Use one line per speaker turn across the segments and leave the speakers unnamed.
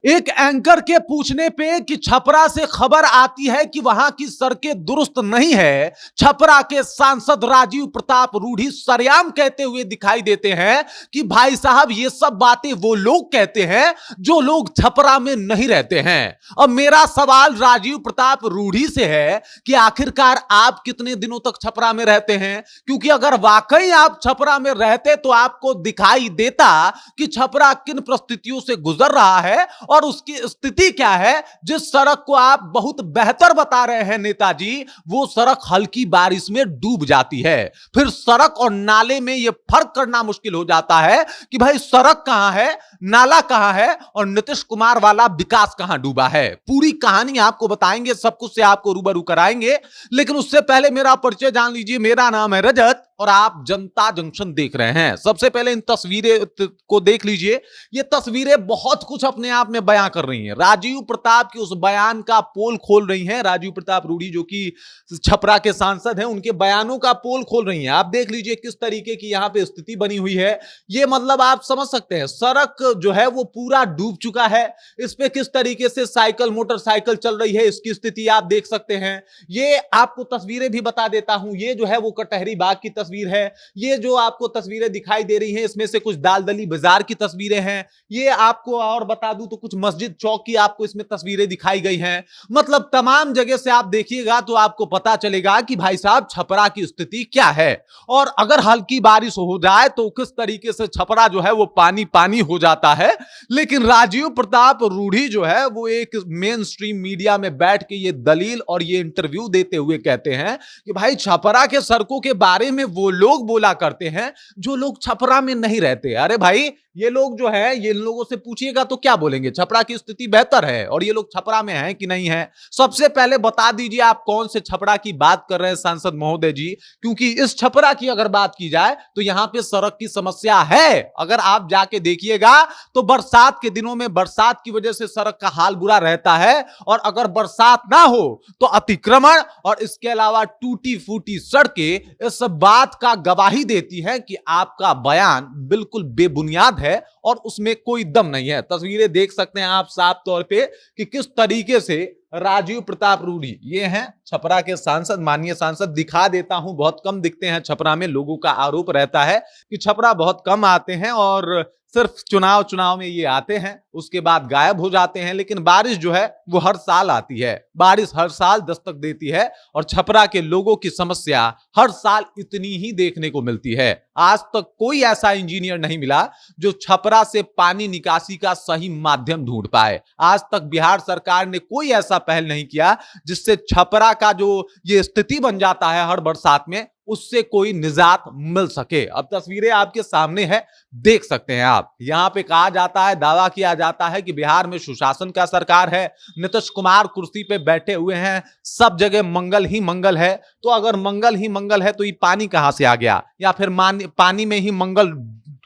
एक एंकर के पूछने पे कि छपरा से खबर आती है कि वहां की सड़कें दुरुस्त नहीं है, छपरा के सांसद राजीव प्रताप रूढ़ी सरेआम कहते हुए दिखाई देते हैं कि भाई साहब ये सब बातें वो लोग कहते हैं जो लोग छपरा में नहीं रहते हैं। अब मेरा सवाल राजीव प्रताप रूढ़ी से है कि आखिरकार आप कितने दिनों तक छपरा में रहते हैं, क्योंकि अगर वाकई आप छपरा में रहते तो आपको दिखाई देता कि छपरा किन परिस्थितियों से गुजर रहा है और उसकी स्थिति क्या है। जिस सड़क को आप बहुत बेहतर बता रहे हैं नेताजी, वो सड़क हल्की बारिश में डूब जाती है। फिर सड़क और नाले में यह फर्क करना मुश्किल हो जाता है कि भाई सड़क कहां है, नाला कहां है और नीतीश कुमार वाला विकास कहां डूबा है। पूरी कहानी आपको बताएंगे, सब कुछ से आपको रूबरू कराएंगे, लेकिन उससे पहले मेरा परिचय जान लीजिए। मेरा नाम है रजत और आप जनता जंक्शन देख रहे हैं। सबसे पहले इन तस्वीरें को देख लीजिए। ये तस्वीरें बहुत कुछ अपने आप में बयां कर रही हैं। राजीव प्रताप के उस बयान का पोल खोल रही हैं। राजीव प्रताप रूढ़ी जो कि छपरा के सांसद हैं, उनके बयानों का पोल खोल रही हैं। आप देख लीजिए किस तरीके की यहां पे स्थिति बनी हुई है। ये मतलब आप समझ सकते हैं, सड़क जो है वो पूरा डूब चुका है। इस पे किस तरीके से साइकिल मोटरसाइकिल चल रही है, इसकी स्थिति आप देख सकते हैं। ये आपको तस्वीरें भी बता देता हूं। ये जो है वो कटहरी बाग की तस्वीर है। ये जो आपको तस्वीरें दिखाई दे रही हैं, इसमें से कुछ दालदली बाजार की तस्वीरें हैं। ये आपको और बता दूं तो कुछ मस्जिद चौक की आपको इसमें तस्वीरें दिखाई गई हैं। मतलब तमाम जगह से आप देखिएगा तो आपको पता चलेगा कि भाई साहब छपरा की स्थिति क्या है। और अगर हल्की बारिश हो जाए तो किस तरीके से छपरा जो है वो पानी पानी हो जाता है। लेकिन राजीव प्रताप रूढ़ी जो है वो एक मेन स्ट्रीम मीडिया में बैठ के ये दलील और ये इंटरव्यू देते हुए कहते हैं कि भाई छपरा के सड़कों के बारे में वो लोग बोला करते हैं जो लोग छपरा में नहीं रहते। अरे भाई, ये लोग जो है, ये लोगों से पूछिएगा तो क्या बोलेंगे, छपरा की स्थिति बेहतर है और ये लोग छपरा में हैं कि नहीं है। सबसे पहले बता दीजिए आप कौन से छपरा की बात कर रहे हैं सांसद महोदय जी, क्योंकि इस छपरा की अगर बात की जाए तो यहां पे सड़क की समस्या है। अगर आप जाके देखिएगा तो बरसात के दिनों में बरसात की वजह से सड़क का हाल बुरा रहता है, और अगर बरसात ना हो तो अतिक्रमण और इसके अलावा टूटी फूटी सड़कें इस बात का गवाही देती है कि आपका बयान बिल्कुल बेबुनियाद है और उसमें कोई दम नहीं है। तस्वीरें देख सकते हैं आप साफ तौर पे कि किस तरीके से राजीव प्रताप रूढ़ी, ये हैं छपरा के सांसद, माननीय सांसद। दिखा देता हूं, बहुत कम दिखते हैं छपरा में। लोगों का आरोप रहता है कि छपरा बहुत कम आते हैं और सिर्फ चुनाव में ये आते हैं, उसके बाद गायब हो जाते हैं। लेकिन बारिश जो है वो हर साल आती है, बारिश हर साल दस्तक देती है और छपरा के लोगों की समस्या हर साल इतनी ही देखने को मिलती है। आज तक कोई ऐसा इंजीनियर नहीं मिला जो छपरा से पानी निकासी का सही माध्यम ढूंढ पाए। आज तक बिहार सरकार ने कोई ऐसा पहल नहीं किया जिससे छपरा का जो ये स्थिति बन जाता है हर बरसात में, उससे कोई निजात मिल सके। अब तस्वीरें आपके सामने है, देख सकते हैं आप। यहां पे कहा जाता है, दावा किया जाता है कि बिहार में सुशासन का सरकार है, नीतीश कुमार कुर्सी पे बैठे हुए हैं, सब जगह मंगल ही मंगल है। तो अगर मंगल ही मंगल है तो ये पानी कहां से आ गया, या फिर पानी में ही मंगल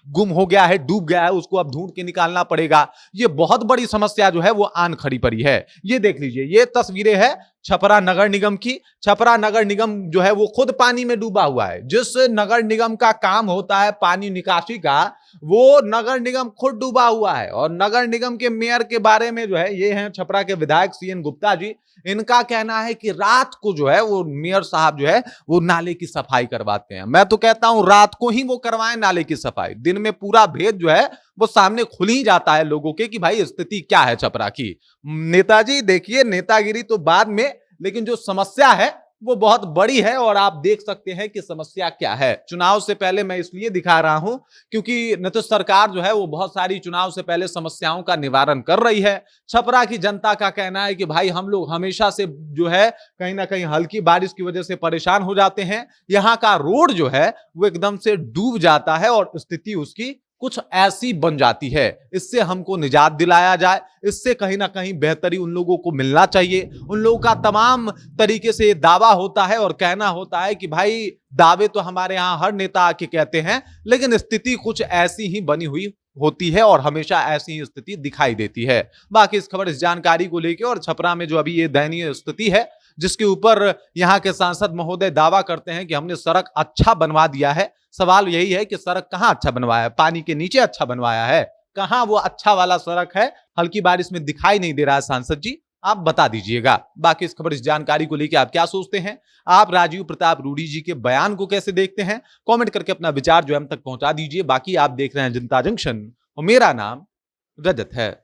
गुम हो गया है, डूब गया है, उसको अब ढूंढ के निकालना पड़ेगा। ये बहुत बड़ी समस्या जो है वो आन खड़ी पड़ी है। ये देख लीजिए, ये तस्वीरें है छपरा नगर निगम की। छपरा नगर निगम जो है वो खुद पानी में डूबा हुआ है। जिस नगर निगम का काम होता है पानी निकासी का, वो नगर निगम खुद डूबा हुआ है। और नगर निगम के मेयर के बारे में जो है, ये हैं छपरा के विधायक सीएन गुप्ता जी। इनका कहना है कि रात को जो है वो मेयर साहब जो है वो नाले की सफाई करवाते हैं। मैं तो कहता हूं रात को ही वो करवाएं नाले की सफाई। दिन में पूरा भेद जो है वो सामने खुल ही जाता है लोगों के कि भाई स्थिति क्या है छपरा की। नेताजी देखिए, नेतागिरी तो बाद में, लेकिन जो समस्या है वो बहुत बड़ी है और आप देख सकते हैं कि समस्या क्या है। चुनाव से पहले मैं इसलिए दिखा रहा हूं क्योंकि नीतीश सरकार जो है वो बहुत सारी चुनाव से पहले समस्याओं का निवारण कर रही है। छपरा की जनता का कहना है कि भाई हम लोग हमेशा से जो है कहीं ना कहीं हल्की बारिश की वजह से परेशान हो जाते हैं। यहाँ का रोड जो है वो एकदम से डूब जाता है और स्थिति उसकी कुछ ऐसी बन जाती है। इससे हमको निजात दिलाया जाए, इससे कहीं ना कहीं बेहतरी उन लोगों को मिलना चाहिए। उन लोगों का तमाम तरीके से दावा होता है और कहना होता है कि भाई दावे तो हमारे यहाँ हर नेता आके कहते हैं, लेकिन स्थिति कुछ ऐसी ही बनी हुई होती है और हमेशा ऐसी ही स्थिति दिखाई देती है। बाकी इस खबर, इस जानकारी को लेकर और छपरा में जो अभी ये दयनीय स्थिति है जिसके ऊपर यहाँ के सांसद महोदय दावा करते हैं कि हमने सड़क अच्छा बनवा दिया है। सवाल यही है कि सड़क कहाँ अच्छा बनवाया है, पानी के नीचे अच्छा बनवाया है। कहां वो अच्छा वाला सड़क है? हल्की बारिश में दिखाई नहीं दे रहा है सांसद जी, आप बता दीजिएगा। बाकी इस खबर, इस जानकारी को लेकर आप क्या सोचते हैं? आप राजीव प्रताप रूडी जी के बयान को कैसे देखते हैं? कमेंट करके अपना विचार जो है हम तक पहुंचा दीजिए। बाकी आप देख रहे हैं जनता जंक्शन और मेरा नाम रजत है।